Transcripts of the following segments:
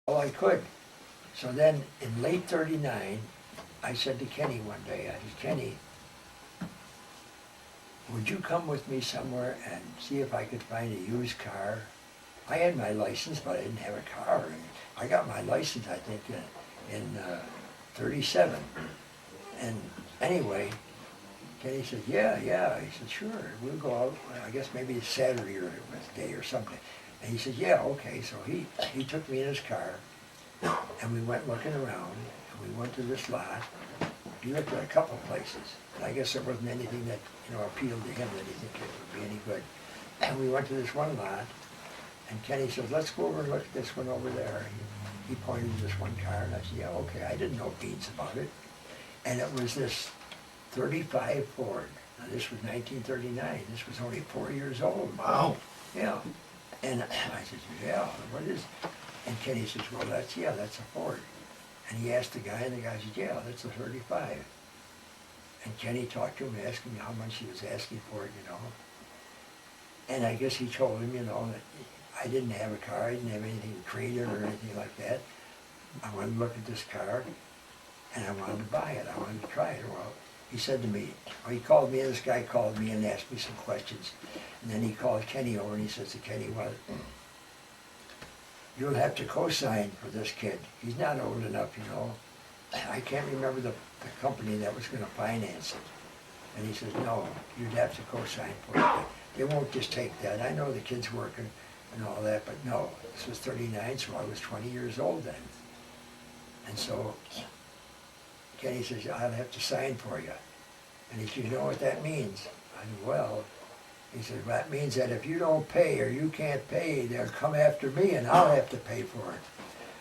all I could. So then in late '39, I said to Kenny one day, I said, Kenny, would you come with me somewhere and see if I could find a used car? I had my license, but I didn't have a car. And I got my license, I think, in '37. And anyway, Kenny said, yeah. He said, sure, we'll go out, I guess maybe Saturday or Wednesday or something. And he said, yeah, okay. So he took me in his car, and we went looking around, and we went to this lot. He looked at a couple places, and I guess there wasn't anything that, appealed to him that he think it would be any good. And we went to this one lot, and Kenny said, let's go over and look at this one over there. He pointed to this one car, and I said, yeah, okay. I didn't know beans about it. And it was this 35 Ford. Now this was 1939. This was only 4 years old. Wow. Yeah. And I said, yeah, what is it? And Kenny says, well, that's a Ford. And he asked the guy, and the guy said, yeah, that's a 35. And Kenny talked to him, asked him how much he was asking for it, And I guess he told him, that I didn't have a car, I didn't have anything to trade it or anything like that. I wanted to look at this car, and I wanted to buy it. I wanted to try it. Well, he said to me, he called me, this guy called me and asked me some questions. And then he called Kenny over, and he says to Kenny, well, you'll have to co-sign for this kid. He's not old enough, I can't remember the company that was going to finance it. And he says, no, you'd have to co-sign for it. They won't just take that. I know the kid's working and all that, but no, this was '39, so I was 20 years old then. And so Kenny says, I'll have to sign for you. And he said, you know what that means? I said, well, he said, that means that if you don't pay or you can't pay, they'll come after me and I'll have to pay for it.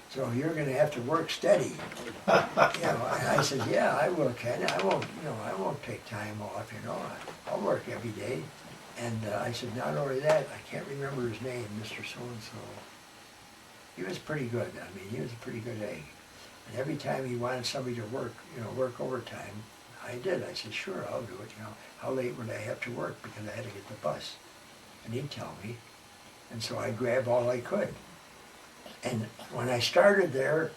So you're going to have to work steady. And I said, yeah, I will, Ken. I won't take time off, I'll work every day. And I said, not only that, I can't remember his name, Mr. So-and-so. He was pretty good. He was a pretty good egg. And every time he wanted somebody to work, work overtime, I did. I said, sure, I'll do it. How late would I have to work? Because I had to get the bus. And he'd tell me. And so I grabbed all I could. And when I started there,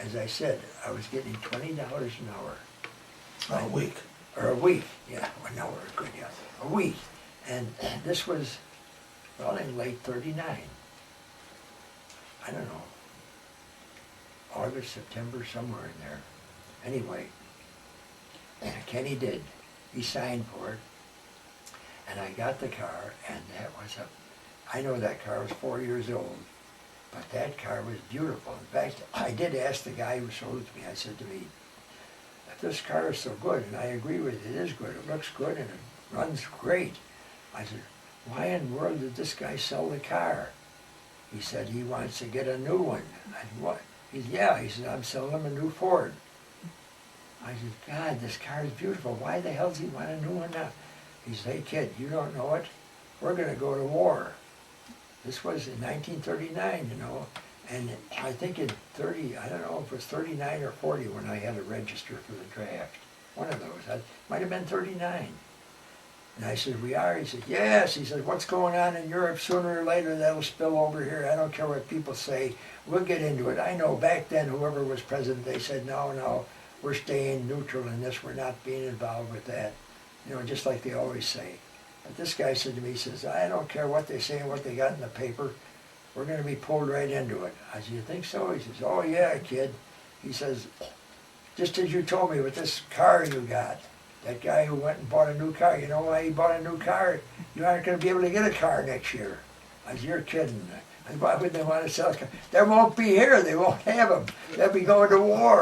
as I said, I was getting $20 an hour. A week. Or a week, yeah. Well, no, good, yeah. A week. And this was, well, in late '39. I don't know. August, September, somewhere in there. Anyway, Kenny did. He signed for it. And I got the car, and that was I know that car was 4 years old, but that car was beautiful. In fact, I did ask the guy who sold it to me, I said to me, if this car is so good, and I agree with it is good, it looks good and it runs great. I said, why in the world did this guy sell the car? He said he wants to get a new one. I said, what? He said, yeah. He said, I'm selling him a new Ford. I said, God, this car is beautiful. Why the hell does he want a new one now? He said, hey kid, you don't know it. We're going to go to war. This was in 1939, and I think in I don't know if it was 39 or 40 when I had to register for the draft. One of those. It might have been 39. And I said, we are? He said, yes. He said, what's going on in Europe? Sooner or later that'll spill over here. I don't care what people say. We'll get into it. I know back then whoever was president, they said, no, we're staying neutral in this. We're not being involved with that. Just like they always say. But this guy said to me, he says, I don't care what they say and what they got in the paper. We're going to be pulled right into it. I said, you think so? He says, oh yeah, kid. He says, just as you told me with this car you got, that guy who went and bought a new car, you know why he bought a new car? You aren't going to be able to get a car next year. I said, you're kidding. I said, why would they want to sell a car? They won't be here. They won't have them. They'll be going to war.